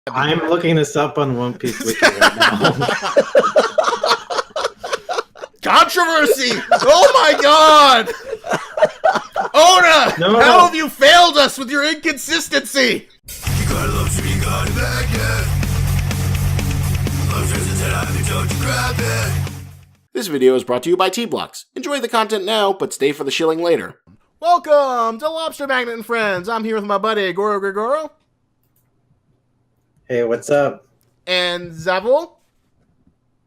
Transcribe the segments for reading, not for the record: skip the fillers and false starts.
I'm looking this up on One Piece Wiki right now. Controversy! Oh my god! Oda! No. How have you failed us with your inconsistency? You gotta love to be gone back yet. Love turns into nothing, don't you grab it. This video is brought to you by T-Blocks. Enjoy the content now, but stay for the shilling later. Welcome to Lobster Magnet and Friends. I'm here with my buddy Goro Gregoro. Hey, what's up? And Zavul.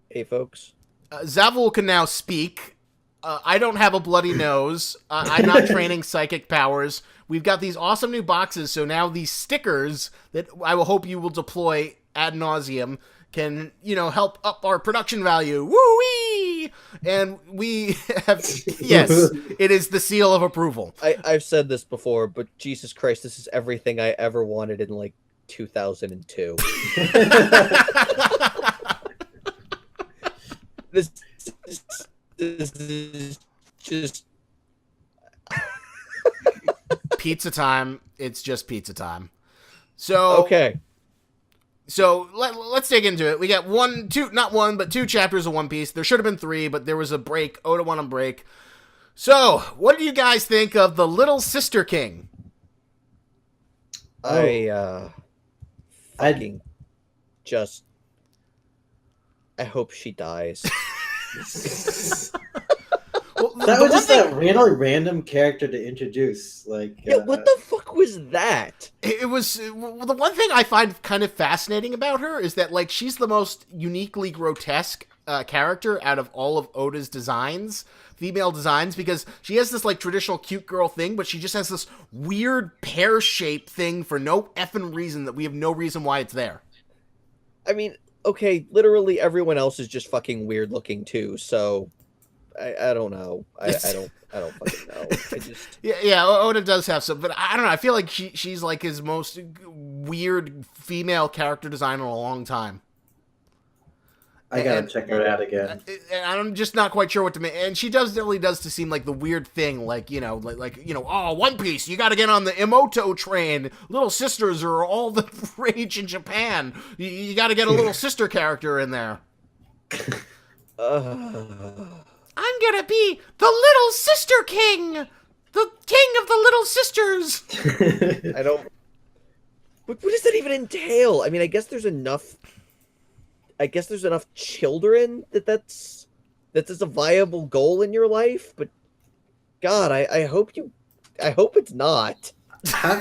Hey, folks. Zavul can now speak. I don't have a bloody nose. I'm not training psychic powers. We've got these awesome new boxes, so now these stickers that I will hope you will deploy ad nauseum can, help up our production value. Woo-wee! And we have, yes, it is the seal of approval. I've said this before, but Jesus Christ, this is everything I ever wanted in, 2002. This is just... Pizza time. It's just pizza time. So... Okay. So let's dig into it. We got two chapters of One Piece. There should have been 3, but there was a break. Oda went on break. So, what do you guys think of the Little Sister King? I hope she dies. That was just a really random character to introduce. What the fuck was that? It was the one thing I find kind of fascinating about her is that she's the most uniquely grotesque character out of all of Oda's female designs, because she has this traditional cute girl thing, but she just has this weird pear-shaped thing for no effing reason that we have no reason why it's there. I mean, okay, literally everyone else is just fucking weird looking too, so I don't know. I don't fucking know. Yeah, Oda does have some, but I don't know. I feel like she's his most weird female character design in a long time. I gotta check her out again. And I'm just not quite sure what to make. And she definitely does to seem like the weird thing, oh, One Piece, you gotta get on the Emoto train. Little sisters are all the rage in Japan. You gotta get a little sister character in there. I'm gonna be the Little Sister King! The king of the Little Sisters! I don't... What does that even entail? I mean, I guess there's enough children that's a viable goal in your life, but God, I hope it's not.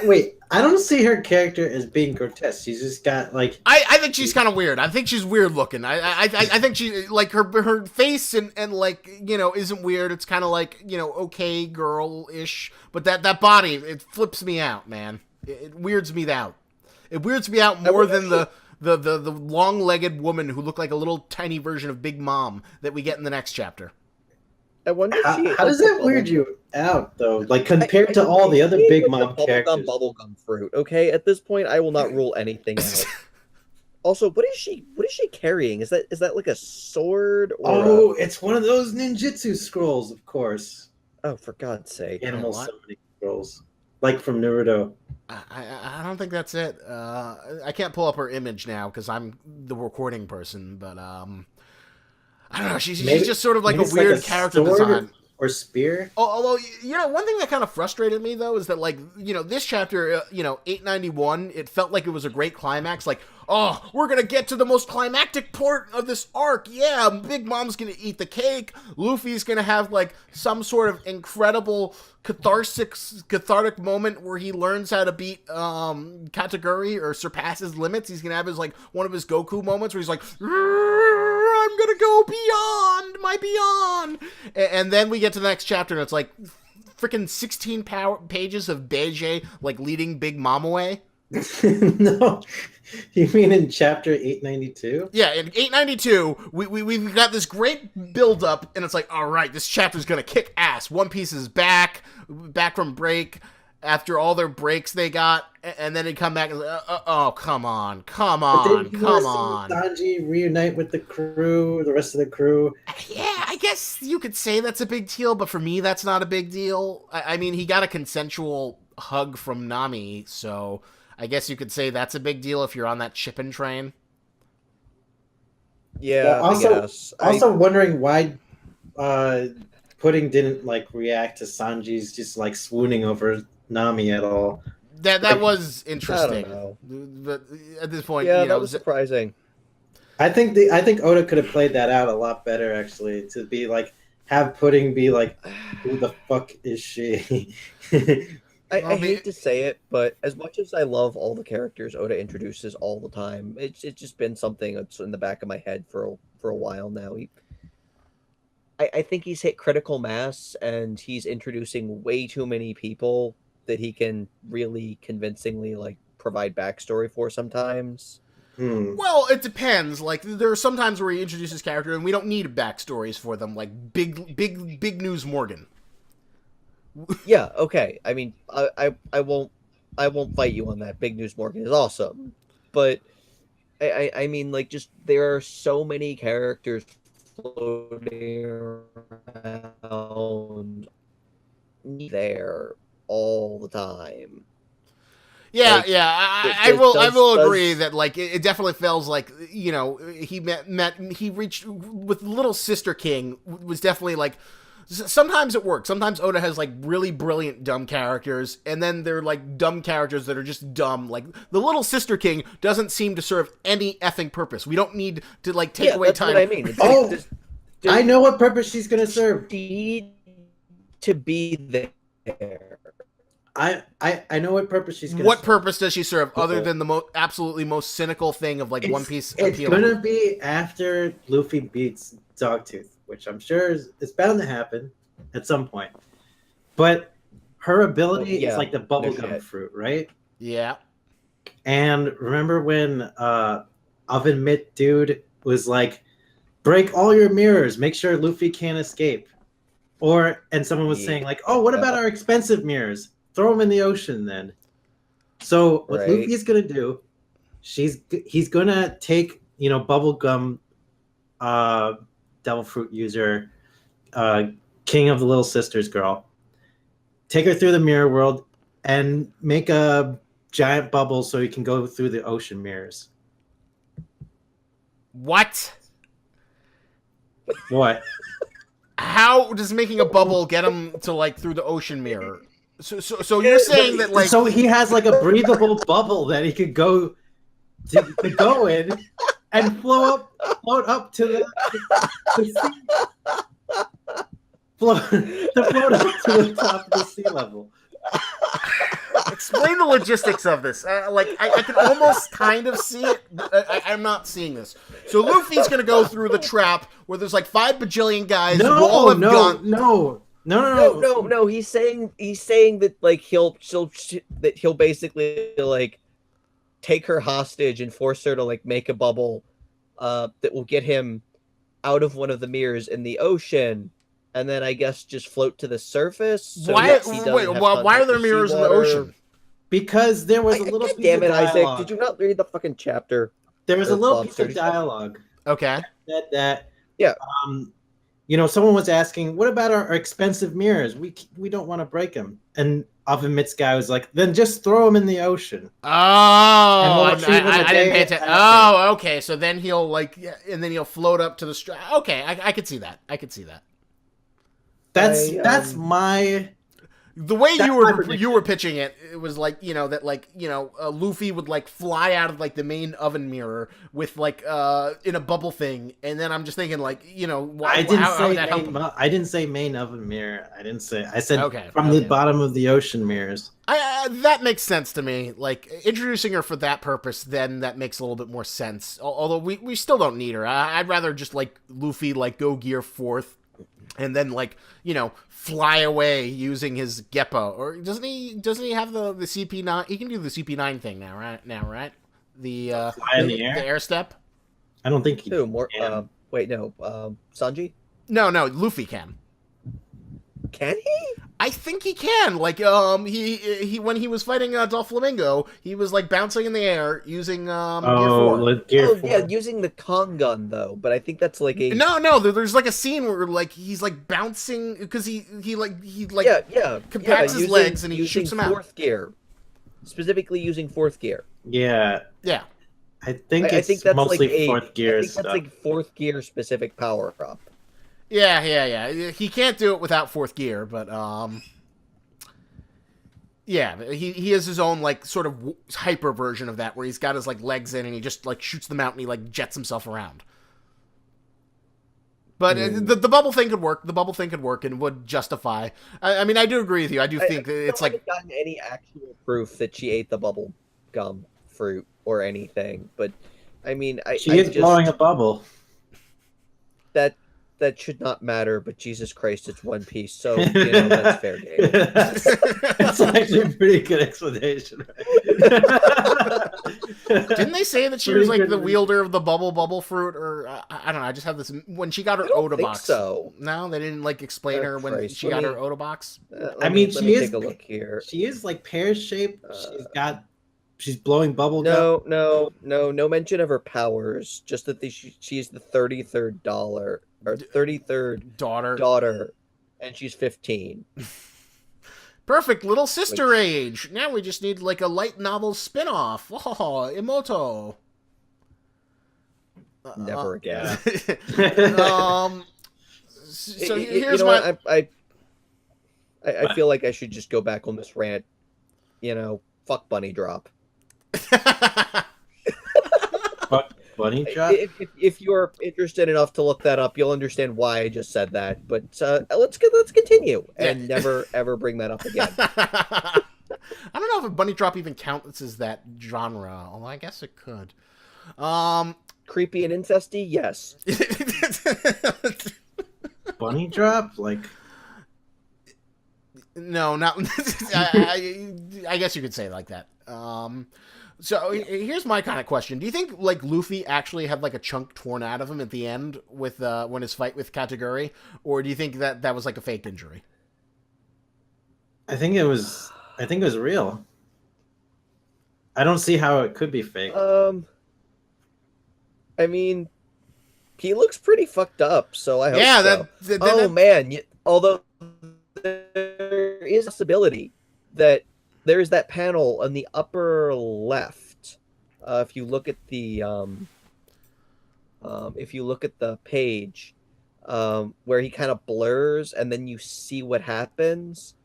Wait, I don't see her character as being grotesque. She's just got I think she's kind of weird. I think she's weird looking. I think she her face and isn't weird. It's kind of okay girl-ish, but that body, it flips me out, man. It weirds me out. It weirds me out more than the long-legged woman who looked like a little tiny version of Big Mom that we get in the next chapter. I wonder how does that weird you out, though? Compared to all the other Big Mom characters. Bubblegum fruit, okay? At this point, I will not rule anything out. Also, what is she carrying? Is that like a sword? Or it's one of those ninjutsu scrolls, of course. Oh, for God's sake. Animal summoning scrolls. Like from Naruto. I don't think that's it. I can't pull up her image now because I'm the recording person, but I don't know. She's just sort of a weird character design. Or spear. Although, one thing that kind of frustrated me, though, is that, this chapter, 891, it felt like it was a great climax. Oh, we're going to get to the most climactic part of this arc. Yeah, Big Mom's going to eat the cake. Luffy's going to have, some sort of incredible cathartic moment where he learns how to beat Kataguri or surpass his limits. He's going to have his, one of his Goku moments where he's like, I'm going to go beyond my beyond. And then we get to the next chapter, and it's freaking 16 pages of Beige, leading Big Mom away. No, you mean in chapter 892? Yeah, in 892, we've got this great build-up, and it's all right, this chapter's gonna kick ass. One Piece is back from break, after all their breaks they got, and then they come back and oh, come on. Sanji reunite with the rest of the crew. Yeah, I guess you could say that's a big deal, but for me, that's not a big deal. I mean, he got a consensual hug from Nami, so I guess you could say that's a big deal if you're on that shipping train. Yeah, Well, also, I guess. also wondering why Pudding didn't like react to Sanji's just like swooning over Nami at all. That Like, was interesting. I don't But at this point, yeah, you know, that was surprising. I think Oda could have played that out a lot better actually, to be like have Pudding be like, who the fuck is she? I hate to say it, but as much as I love all the characters Oda introduces all the time, it's just been something that's in the back of my head for a while now. I think he's hit critical mass, and he's introducing way too many people that he can really convincingly like provide backstory for sometimes. Well, it depends. Like, there are some times where he introduces character and we don't need backstories for them, like Big News Morgan. Yeah, okay. I mean, I won't fight you on that. Big News Morgan is awesome, but I mean, like, just there are so many characters floating around there all the time. Yeah, Like, yeah, I will agree that like it definitely feels like, you know, he reached with Little Sister King was definitely like, sometimes it works. Sometimes Oda has like really brilliant dumb characters, and then they're like dumb characters that are just dumb. Like the Little Sister King doesn't seem to serve any effing purpose. We don't need to like take away that's time. What I mean. I know what purpose she's gonna serve. Need to be there. I know what purpose she's gonna What serve. purpose does she serve other than the absolutely most cynical thing of like One Piece It's appealing? gonna be after Luffy beats Dogtooth, which I'm sure is bound to happen at some point. But her ability is like the bubblegum fruit, right? Yeah. And remember when Oven Mitt dude was like, break all your mirrors, make sure Luffy can't escape. And someone was saying like, oh, what about our expensive mirrors? Throw them in the ocean then. So what Luffy's gonna do, he's gonna take, you know, bubblegum devil fruit user, king of the Little Sisters girl, take her through the mirror world and make a giant bubble so he can go through the ocean mirrors. What? What? How does making a bubble get him to like through the ocean mirror? So you're saying that like, so he has like a breathable bubble that he could go to go in and float up to the sea. Float up to the top of the sea level. explain the logistics of this. I can almost kind of see it. But I'm not seeing this. So Luffy's gonna go through the trap where there's like 5 bajillion guys who all have guns. No. He's saying that like he'll basically like take her hostage and force her to like make a bubble that will get him out of one of the mirrors in the ocean, and then I guess just float to the surface. So Why are there mirrors in the ocean? Because there was a little piece damn of it, dialogue. Isaac! Did you not read the fucking chapter? There was a little piece of dialogue. Okay. That yeah. You know, someone was asking, "What about our expensive mirrors? We don't want to break them." And Oven Mitt's guy was like, "Then just throw them in the ocean." Oh, I didn't pay attention. after. Oh, okay. So then he'll like, and then he'll float up to the Okay, I could see that. I could see that. That's my. The way you were pitching it, it was like, you know, that like, you know, Luffy would like fly out of like the main oven mirror with like in a bubble thing, and then I'm just thinking like, you know, I didn't say main oven mirror. I said from the bottom of the ocean mirrors. That makes sense to me. Like introducing her for that purpose, then that makes a little bit more sense. Although we still don't need her. I'd rather just like Luffy like go gear forth, and then like, you know, fly away using his Geppo. Or doesn't he have the CP9? He can do the CP9 thing now, right? The fly in the air? The air step? I don't think he can. Sanji? No, Luffy can. Can he? I think he can. Like, he when he was fighting Doflamingo, he was like bouncing in the air using Gear 4. Yeah, using the Kong gun though. But I think that's like a no. There's like a scene where like he's like bouncing because he compacts his legs and he shoots him out. Fourth gear. specifically using fourth gear. Yeah, Yeah. I think I it's think that's mostly like fourth gear I think stuff. that's like fourth gear specific power up. Yeah. He can't do it without fourth gear, but yeah, he has his own like sort of hyper version of that where he's got his like legs in and he just like shoots them out and he like jets himself around. But the bubble thing could work. The bubble thing could work and would justify. I mean, I do agree with you. I do think it's I haven't gotten any actual proof that she ate the bubble gum fruit or anything. But I mean, She is blowing a bubble. That should not matter. But Jesus Christ, it's One Piece, so that's fair game. That's actually a pretty good explanation. Right? Didn't they say that she was like the wielder of the bubble fruit, or I don't know? I just have this when she got her Oda box. So No, they didn't like explain her when Christ. she got her Oda box. I mean, she is. Take a look here. She is like pear shaped. She's blowing bubble gum. No mention of her powers. Just that she's the 33rd or 33rd daughter, and she's 15. Perfect little sister age. Now we just need like a light novel spin-off. Oh, Emoto. Never again. So here's my. I feel like I should just go back on this rant. Fuck Bunny Drop. Bunny Drop? If you're interested enough to look that up, you'll understand why I just said that. But let's continue and never ever bring that up again. I don't know if a Bunny Drop even counts as that genre. Although I guess it could. Creepy and incesty, yes. Bunny Drop, like. No, not. I guess you could say it like that. So here's my kind of question: do you think like Luffy actually had like a chunk torn out of him at the end with when his fight with Kataguri, or do you think that was like a faked injury? I think it was real. I don't see how it could be fake. I mean, he looks pretty fucked up, so I hope so. Man, although there is a possibility that there's that panel on the upper left. If you look at the page, where he kind of blurs and then you see what happens,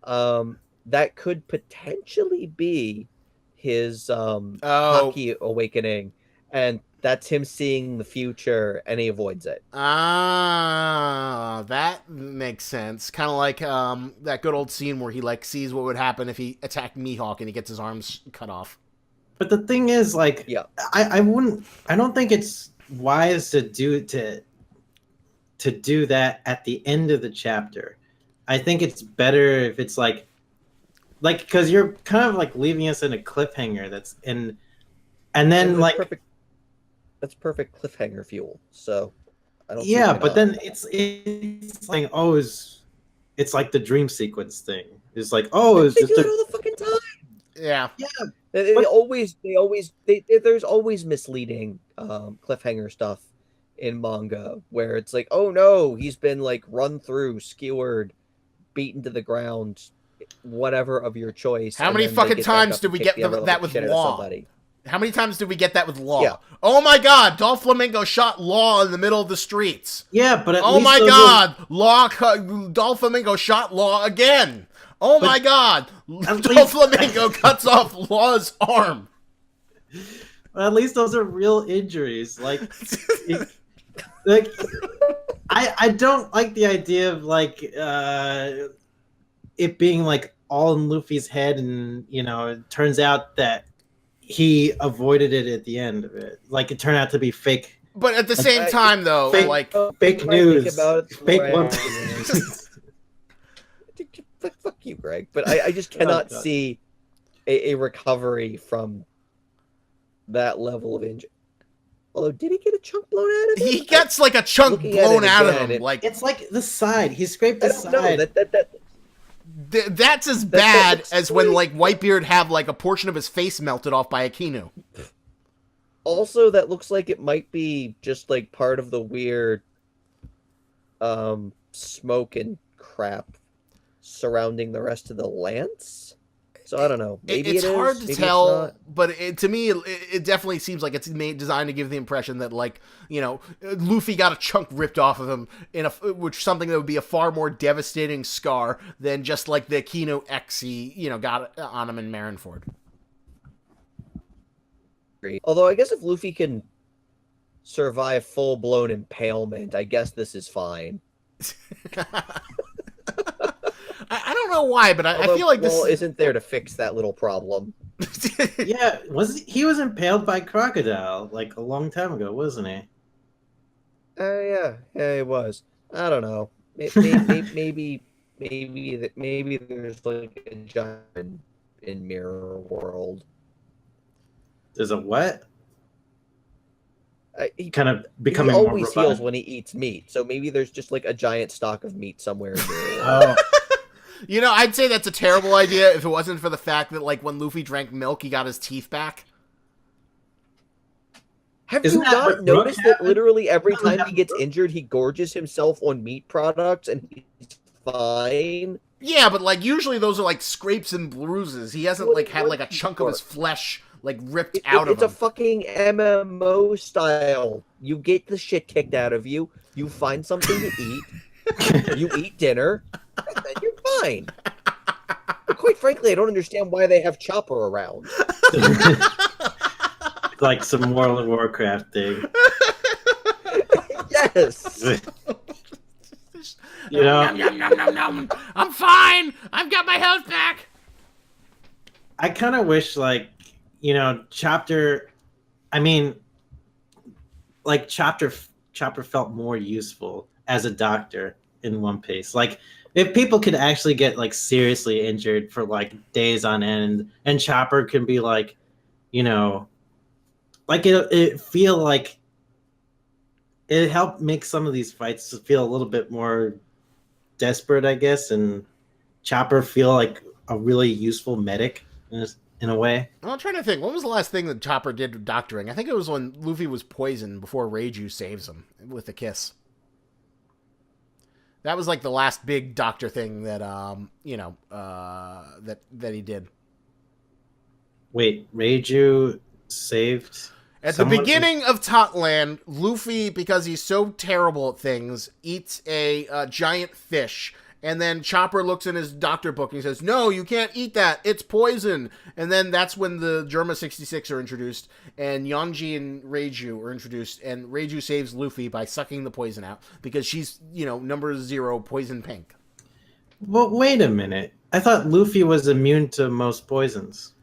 that could potentially be his Haki awakening, and that's him seeing the future, and he avoids it. That makes sense. Kind of like that good old scene where he like sees what would happen if he attacked Mihawk and he gets his arms cut off. But the thing is, like, I don't think it's wise to do that at the end of the chapter. I think it's better if it's like because you're kind of like leaving us in a cliffhanger and then like perfect. That's perfect cliffhanger fuel. So I don't. Yeah, but then it's like it's like the dream sequence thing. It's like it's just all the fucking time. Yeah. There's always misleading cliffhanger stuff in manga where it's like, oh no, he's been like run through, skewered, beaten to the ground, whatever of your choice. How many fucking times did we get that with Law? How many times did we get that with Law? Yeah. Oh my god, Doflamingo shot Law in the middle of the streets. Yeah, but oh my god, Doflamingo shot Law again. Oh my god, Doflamingo cuts off Law's arm. Well, at least those are real injuries. Like, I don't like the idea of like it being like all in Luffy's head, and it turns out that he avoided it at the end of it. Like it turned out to be fake. But at the same time, though, fake news, fake one. Fuck you, Greg. But I just cannot see a recovery from that level of injury. Although, did he get a chunk blown out of him? He gets like a chunk blown out of him. Like it's like the side. He scraped the side. That's as bad as when like Whitebeard have like a portion of his face melted off by Akinu. Also, that looks like it might be just like part of the weird smoke and crap surrounding the rest of the lance. So I don't know. Maybe it's hard to maybe tell, it's not. but to me, it definitely seems like it's designed to give the impression that, like, Luffy got a chunk ripped off of him which something that would be a far more devastating scar than just like the Kino X he, got on him in Marineford. Although I guess if Luffy can survive full-blown impalement, I guess this is fine. I don't know why, but I feel like this isn't there to fix that little problem. Yeah, he was impaled by crocodile like a long time ago, wasn't he? Yeah, it was. I don't know. Maybe there's like a giant in Mirror World. There's a what? He Kind of becoming more always robust. heals when he eats meat, so maybe there's just like a giant stock of meat somewhere in Mirror World. Oh, I'd say that's a terrible idea if it wasn't for the fact that, like, when Luffy drank milk, he got his teeth back. Have Isn't you that not what noticed Rook that happened? literally every Doesn't time that he gets Rook? injured, he gorges himself on meat products and he's fine? Yeah, but, like, usually those are, like, scrapes and bruises. He hasn't, like, had, like, a chunk of his flesh, like, ripped out of It's him. a fucking MMO style. You get the shit kicked out of you, you find something to eat, you eat dinner, and then you're fine. But quite frankly, I don't understand why they have Chopper around. Like some World of Warcraft thing. Yes! Nom, nom, nom, nom, nom. I'm fine! I've got my health back! I kind of wish, like, Chopper felt more useful as a doctor in One Piece. Like, if people could actually get, like, seriously injured for, like, days on end, and Chopper can be, like, like, it feel like it helped make some of these fights feel a little bit more desperate, I guess, and Chopper feel like a really useful medic in a way. Well, I'm trying to think. When was the last thing that Chopper did with doctoring? I think it was when Luffy was poisoned before Reiju saves him with a kiss. That was like the last big doctor thing that that he did. Wait, Reiju saved At someone the beginning of Totland, Luffy, because he's so terrible at things, eats a giant fish. And then Chopper looks in his doctor book and he says, "No, you can't eat that. It's poison." And then that's when the Germa 66 are introduced, and Yonji and Reiju are introduced, and Reiju saves Luffy by sucking the poison out because she's, number 0 poison pink. Well, wait a minute. I thought Luffy was immune to most poisons.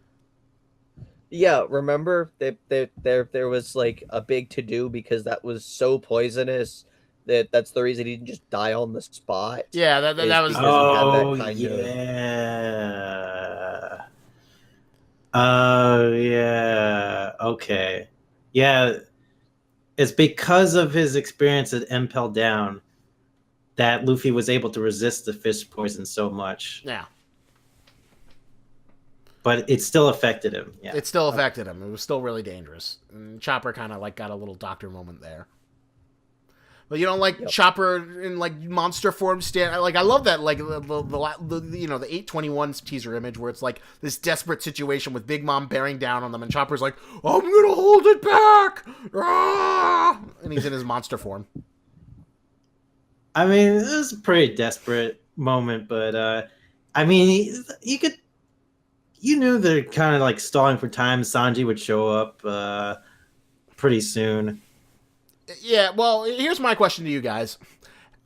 Yeah, remember there was like a big to-do because that was so poisonous that's the reason he didn't just die on the spot. Yeah, that was... because he had Oh, that kind yeah. Oh, yeah. Okay. Yeah. It's because of his experience at Impel Down that Luffy was able to resist the fish poison so much. Yeah. But it still affected him. Yeah. It still affected him. It was still really dangerous. And Chopper kind of like got a little doctor moment there. But you don't like Chopper in like monster form stand. Like I love that, like the 821 teaser image where it's like this desperate situation with Big Mom bearing down on them, and Chopper's like, "I'm gonna hold it back," and he's in his monster form. I mean, it was a pretty desperate moment, but I mean, you knew they're kind of like stalling for time. Sanji would show up pretty soon. Yeah, well, here's my question to you guys.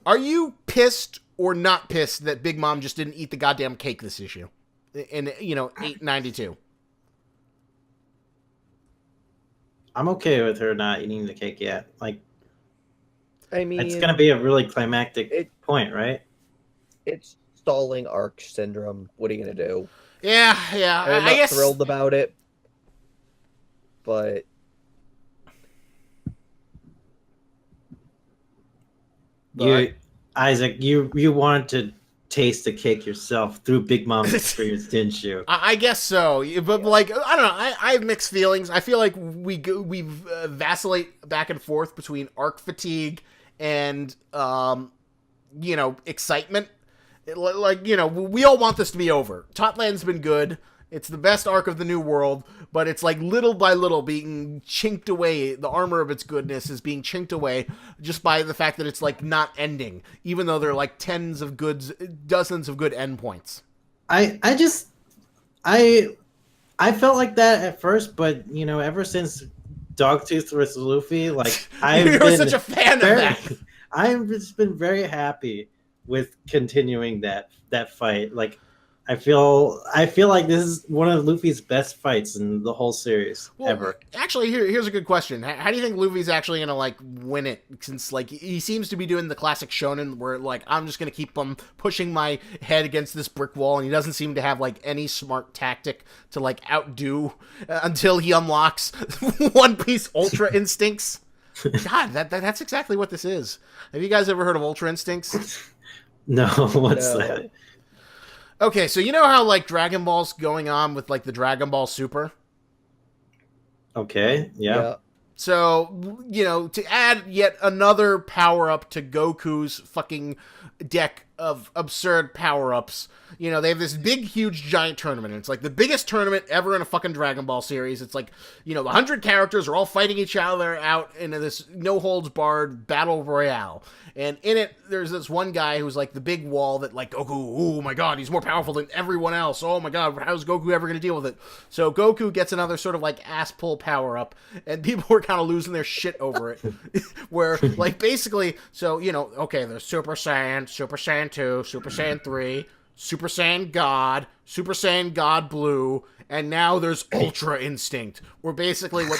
Are you pissed or not pissed that Big Mom just didn't eat the goddamn cake this issue? In 892. I'm okay with her not eating the cake yet. Like, I mean, it's going to be a really climactic point, right? It's stalling arc syndrome. What are you going to do? Yeah. I'm not I guess thrilled about it, but Isaac, you wanted to taste the cake yourself through Big Mom's experience, didn't you? I guess so, but like I don't know. I have mixed feelings. I feel like we vacillate back and forth between arc fatigue and excitement. We all want this to be over. Totland's been good. It's the best arc of the New World, but it's like little by little being chinked away. The armor of its goodness is being chinked away just by the fact that it's like not ending, even though there are like dozens of good endpoints. I felt like that at first, but ever since Dogtooth with Luffy, like You're such a fan of that. I've just been very happy with continuing that fight. Like, I feel like this is one of Luffy's best fights in the whole series ever. Actually, here's a good question. How do you think Luffy's actually gonna like win it? Since like he seems to be doing the classic shonen where like I'm just gonna keep pushing my head against this brick wall, and he doesn't seem to have like any smart tactic to like outdo until he unlocks One Piece Ultra Instincts. God, that's exactly what this is. Have you guys ever heard of Ultra Instincts? No, what's that? Okay, so you know how like Dragon Ball's going on with like the Dragon Ball Super? Okay, yeah. So, to add yet another power-up to Goku's fucking deck of absurd power-ups, they have this big, huge, giant tournament. And it's like the biggest tournament ever in a fucking Dragon Ball series. It's like, 100 characters are all fighting each other out in this no-holds-barred battle royale. And in it, there's this one guy who's like the big wall that like, Goku, oh my god, he's more powerful than everyone else. Oh my god, how's Goku ever going to deal with it? So Goku gets another sort of like ass-pull power-up, and people were kind of losing their shit over it. Where, like, basically, so, okay, there's Super Saiyan 2, Super Saiyan 3, Super Saiyan God Blue, and now there's Ultra Instinct, where basically what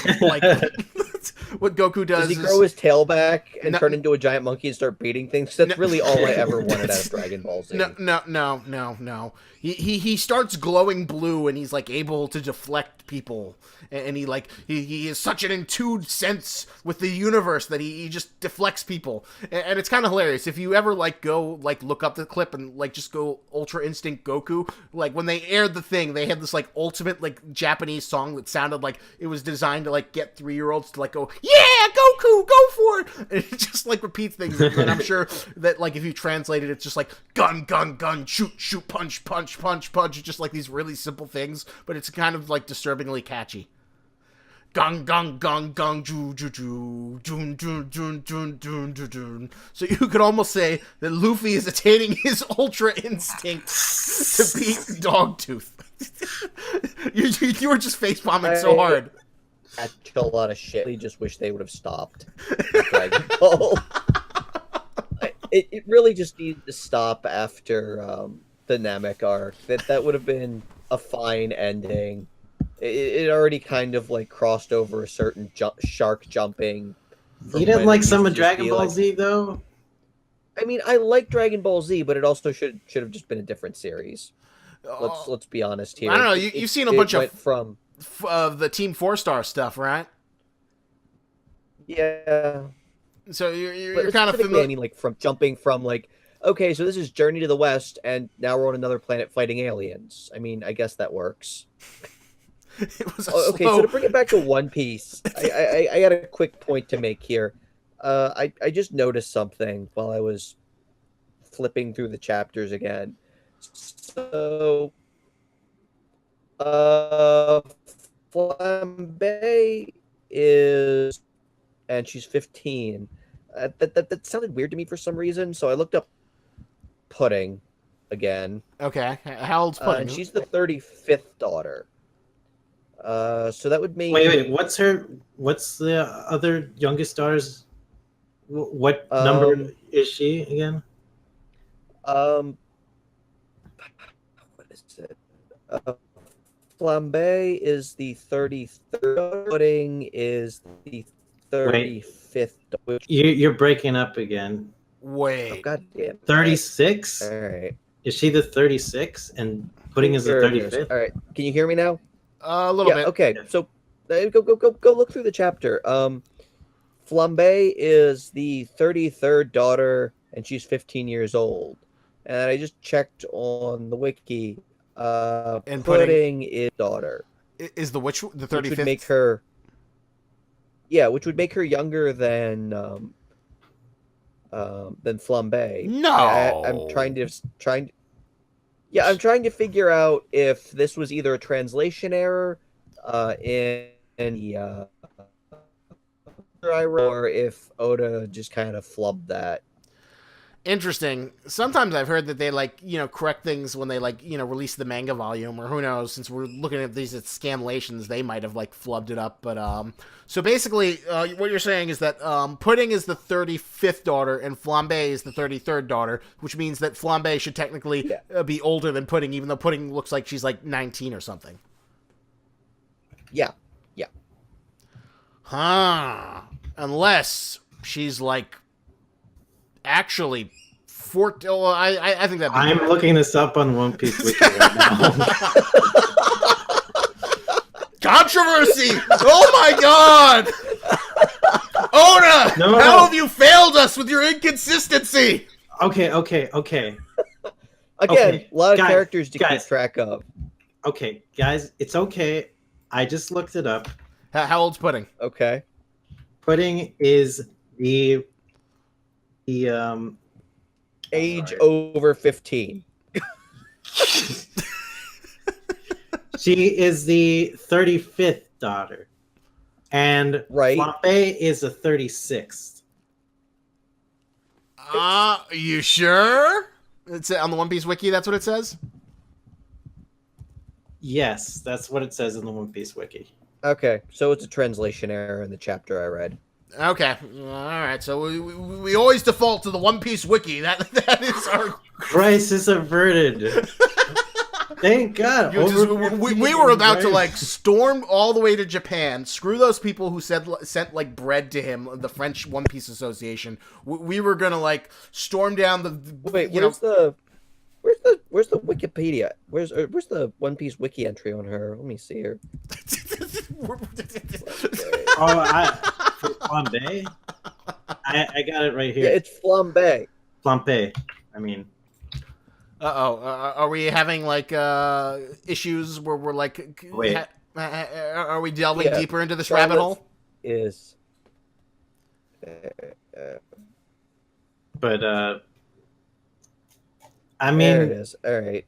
Goku does he grow his tail back and turn into a giant monkey and start beating things? That's really all I ever wanted out of Dragon Ball Z. No. He starts glowing blue, and he's like able to deflect people, and he has such an intuitive sense with the universe that he just deflects people, and it's kind of hilarious. If you ever like go like look up the clip and like just go Ultra Instinct Goku, like when they aired the thing, they had this like ultimate like Japanese song that sounded like it was designed to like get 3-year-olds to like go, yeah, Goku, go for it, and it just like repeats things. And I'm sure that like if you translate it, it's just like gun, shoot, punch, it's just like these really simple things, but it's kind of like disturbingly catchy. Gung, ju, ju, ju, jun, jun, jun, jun, jun, jun, jun. So you could almost say that Luffy is attaining his Ultra Instinct to beat Dogtooth. you were just facepalming so hard. I kill a lot of shit. I just wish they would have stopped Dragon Ball. It really just needed to stop after the Namek arc. That would have been a fine ending. It already kind of like crossed over a certain shark jumping. You didn't like some of Dragon Ball Z though? I mean, I like Dragon Ball Z, but it also should have just been a different series. Let's be honest here. I don't know. You've seen a bunch of from the Team 4-Star stuff, right? Yeah. So you're kind of familiar. I mean, like from jumping from like, okay, so this is Journey to the West, and now we're on another planet fighting aliens. I mean, I guess that works. It was okay, so to bring it back to One Piece, I got a quick point to make here. I just noticed something while I was flipping through the chapters again. So, Flambe is, and she's 15. That sounded weird to me for some reason, so I looked up Pudding again. Okay, how old's Pudding? And she's the 35th daughter. So that would mean... Wait, what's the other youngest daughter's... What number is she again? What is it? Flambe is the 33rd. Pudding is the 35th. You're breaking up again. Wait. Oh, God damn. 36? All right. Is she the 36 and Pudding is the 35th? All right. Can you hear me now? A little bit. Okay. So go look through the chapter. Flambe is the 33rd daughter, and she's 15 years old. And I just checked on the wiki. And Pudding is daughter. Is the 35th? Which would make her younger than Flambe. No. I'm trying. Yeah, I'm trying to figure out if this was either a translation error in the or if Oda just kind of flubbed that. Interesting. Sometimes I've heard that they correct things when they release the manga volume, or who knows, since we're looking at these as scanlations, they might have flubbed it up. But so basically what you're saying is that Pudding is the 35th daughter and Flambe is the 33rd daughter, which means that Flambe should technically be older than Pudding, even though Pudding looks like she's 19 or something. Yeah. Huh. Unless she's actually 14. Oh, I think that. I'm looking this up on One Piece Wiki right now. Controversy! Oh my god! Oda! No. How have you failed us with your inconsistency? Okay. Again, Okay, a lot of guys, characters to keep track of. Okay, guys, it's okay. I just looked it up. How old's Pudding? Okay. Pudding is the Age over 15. She is the 35th daughter. And Right. Flambe is the 36th. You sure? It's on the One Piece wiki, that's what it says? Yes, that's what it says in the One Piece Wiki. Okay, so it's a translation error in the chapter I read. Okay. Alright, so we always default to the One Piece wiki. That is our... Crisis averted. Thank God. We were about to storm all the way to Japan. Screw those people who sent bread to him, the French One Piece Association. We were gonna storm down the. Wait, where's the Wikipedia? Where's the One Piece wiki entry on her? Let me see here. For Flambe? I got it right here. Yeah, it's Flambe. Flambe. I mean. Are we having issues where we're wait? Are we delving deeper into this rabbit hole? Is. But I mean, there it is. All right.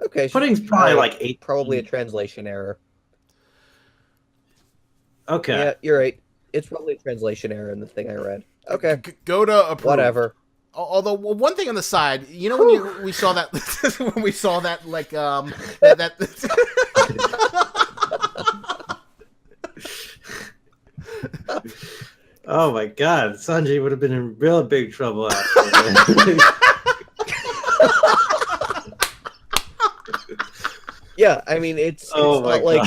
Okay. Pudding's probably 8. Probably a translation error. Okay. Yeah, you're right. It's probably a translation error in the thing I read. Okay. Go to approve. Whatever. Although one thing on the side, when we saw that when we saw that that. Oh my God, Sanji would have been in real big trouble after that. Yeah, I mean it's not like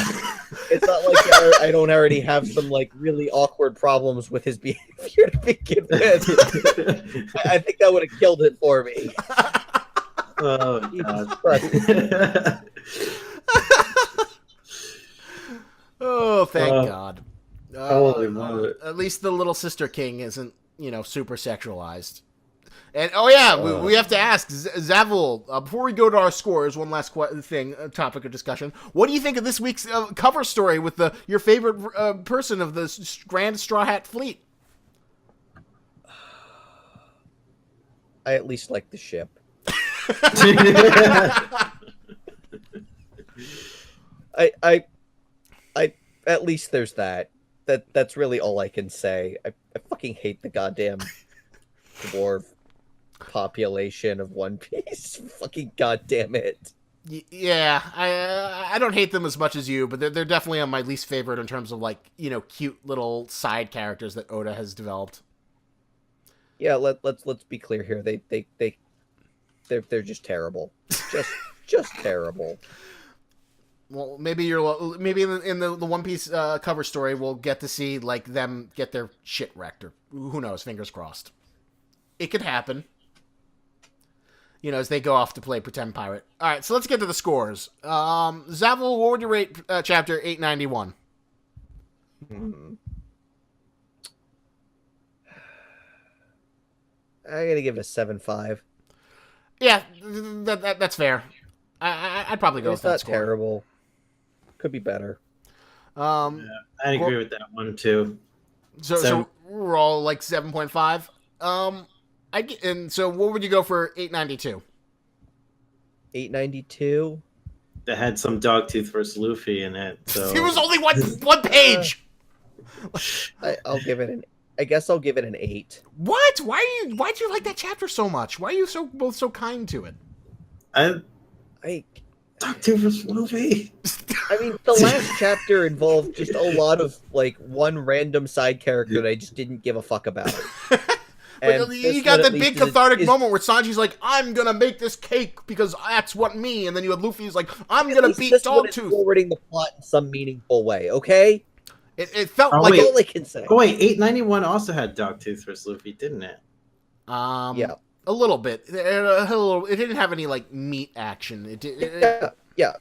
I don't already have some really awkward problems with his behavior to begin with. I think that would have killed it for me. Oh God. Oh, thank God. Holy moly. At least the little sister king isn't, super sexualized. And we have to ask Zavul before we go to our scores. One last topic of discussion. What do you think of this week's cover story with your favorite person of the Grand Straw Hat Fleet? I at least like the ship. I at least there's that. That's really all I can say. I fucking hate the goddamn dwarf population of One Piece. Fucking goddamn it. Yeah, I don't hate them as much as you, but they're definitely on my least favorite in terms of cute little side characters that Oda has developed. Yeah, let's be clear here. They're just terrible. Just terrible. Well, maybe in the One Piece cover story we'll get to see them get their shit wrecked, or who knows? Fingers crossed. It could happen. As they go off to play pretend pirate. All right, so let's get to the scores. Zavul, what would you rate chapter 891? I gotta give it a 7.5. Yeah, that's fair. I'd probably go with that. It's not terrible. Could be better. I agree with that one too. So we're all 7.5. And so what would you go for 892? 892. that had some Dogtooth versus Luffy in it. So It was only one page. I'll give it an. I guess I'll give it an 8. What? Why'd you like that chapter so much? Why are you both so kind to it? I Dogtooth versus Luffy. I mean, the last chapter involved just a lot of like one random side character that I just didn't give a fuck about. But you got that big cathartic is, moment where Sanji's like, "I'm gonna make this cake because that's what me," and then you had Luffy's like, "I'm gonna beat Dogtooth." Forwarding the plot in some meaningful way, okay? It felt Oh, like wait. all I can say. Oh wait, 891 also had Dogtooth versus Luffy, didn't it? Yeah. A little bit. It didn't have any like meat action. Yeah.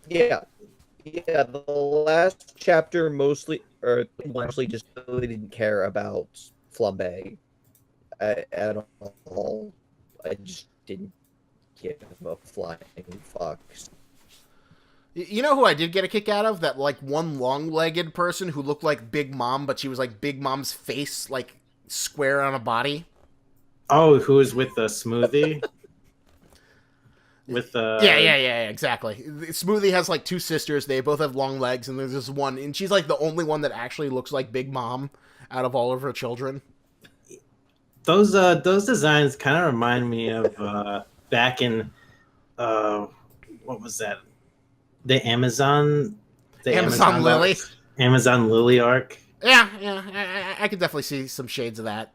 The last chapter mostly just really didn't care about Flambe at all. I just didn't give a flying fuck. You know who I did get a kick out of? That like one long-legged person who looked like Big Mom, but she was like Big Mom's face, like square on a body. Oh, who was with the smoothie? With the Yeah, exactly. Smoothie has like two sisters. They both have long legs, and there's this one, and she's like the only one that actually looks like Big Mom out of all of her children. Those designs kind of remind me of back in what was that? The Amazon Lily. Amazon Lily arc. Yeah, I could definitely see some shades of that.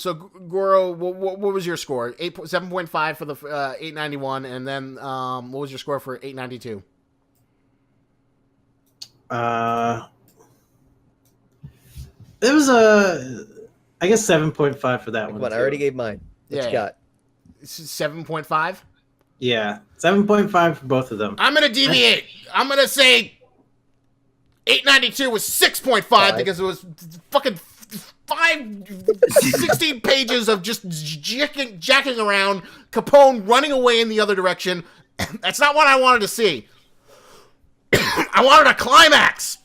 So Goro, what was your score? 7.5 for the 891, and then what was your score for 892? It was I guess 7.5 for that one. I already gave mine. What you got? 7.5. Yeah, 7.5 for both of them. I'm gonna deviate. I'm gonna say 892 was 6.5 because it was fucking 16 pages of just jacking around, Capone running away in the other direction. That's not what I wanted to see. I wanted a climax.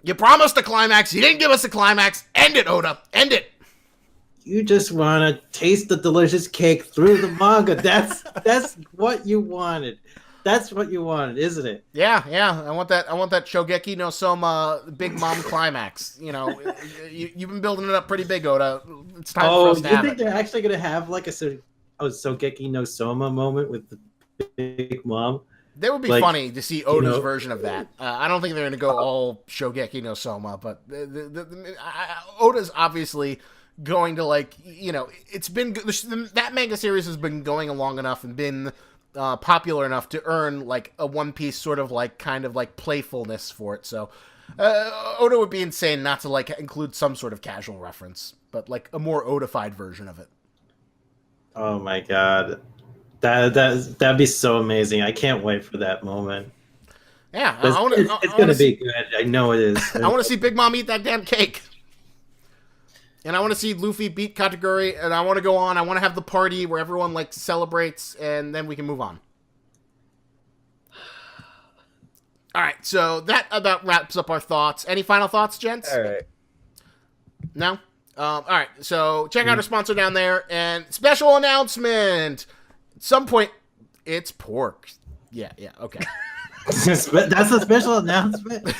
You promised a climax. You didn't give us a climax. End it, Oda. End it. You just want to taste the delicious cake through the manga. That's what you wanted. That's what you wanted, isn't it? Yeah. I want that Shogeki no Soma Big Mom climax. You know, you've been building it up pretty big, Oda. It's time for us to have it. You think they're actually going to have like a Shogeki no Soma moment with the Big Mom? That would be funny to see Oda's version of that. I don't think they're going to go all Shogeki no Soma, but Oda's obviously going to, like, you know, it's been, that manga series has been going long enough and been popular enough to earn like a One Piece sort of like kind of like playfulness for it. So Oda would be insane not to like include some sort of casual reference, but like a more Oda-fied version of it. Oh my god, that'd be so amazing! I can't wait for that moment. Yeah, it's gonna be good. I know it is. I want to see Big Mom eat that damn cake. And I want to see Luffy beat Kataguri, and I want to go on. I want to have the party where everyone, like, celebrates, and then we can move on. All right, so that about wraps up our thoughts. Any final thoughts, gents? All right. No? All right, so check out our sponsor down there, and special announcement. At some point, it's pork. Yeah, okay. That's a special announcement.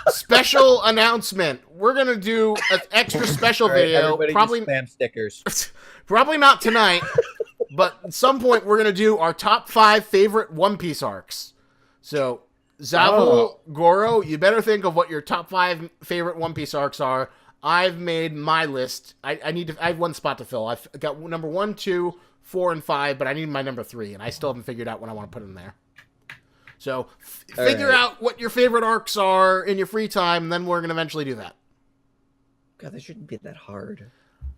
Special announcement. We're gonna do an extra special video. Probably spam stickers. Probably not tonight, but at some point we're gonna do our top 5 favorite One Piece arcs. So, Zavel, Goro, you better think of what your top 5 favorite One Piece arcs are. I've made my list. I have one spot to fill. I've got number 1, 2, 4, and 5, but I need my number 3, and I still haven't figured out what I want to put in there. So figure out what your favorite arcs are in your free time, and then we're going to eventually do that. God, that shouldn't be that hard.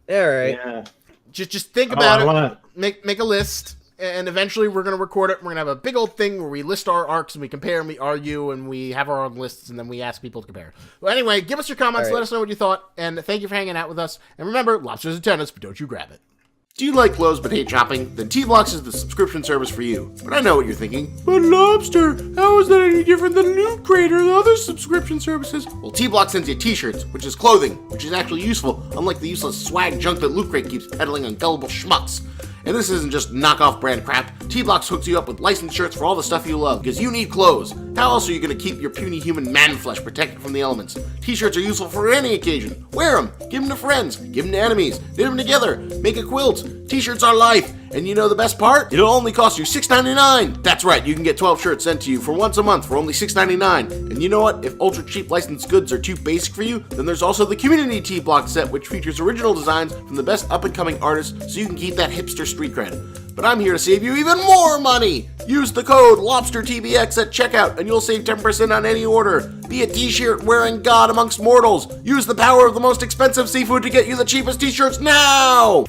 All right. Yeah. Just think about it. Make a list, and eventually we're going to record it. We're going to have a big old thing where we list our arcs, and we compare, and we argue, and we have our own lists, and then we ask people to compare. Well, anyway, give us your comments. Let us know what you thought, and thank you for hanging out with us. And remember, lobster's a tennis, but don't you grab it. Do you like clothes but hate shopping? Then T-Blocks is the subscription service for you. But I know what you're thinking. But Lobster, how is that any different than Loot Crate or the other subscription services? Well, T-Block sends you t-shirts, which is clothing, which is actually useful, unlike the useless swag junk that Loot Crate keeps peddling on gullible schmucks. And this isn't just knockoff brand crap. T-Blocks hooks you up with licensed shirts for all the stuff you love, because you need clothes. How else are you going to keep your puny human man flesh protected from the elements? T-shirts are useful for any occasion. Wear them, give them to friends, give them to enemies, knit them together, make a quilt. T-shirts are life. And you know the best part? It'll only cost you $6.99. That's right, you can get 12 shirts sent to you for once a month for only $6.99. And you know what? If ultra cheap licensed goods are too basic for you, then there's also the Community T-Block set, which features original designs from the best up-and-coming artists, so you can keep that hipster street cred. But I'm here to save you even more money! Use the code LOBSTERTBX at checkout, and you'll save 10% on any order. Be a t-shirt wearing god amongst mortals. Use the power of the most expensive seafood to get you the cheapest t-shirts now!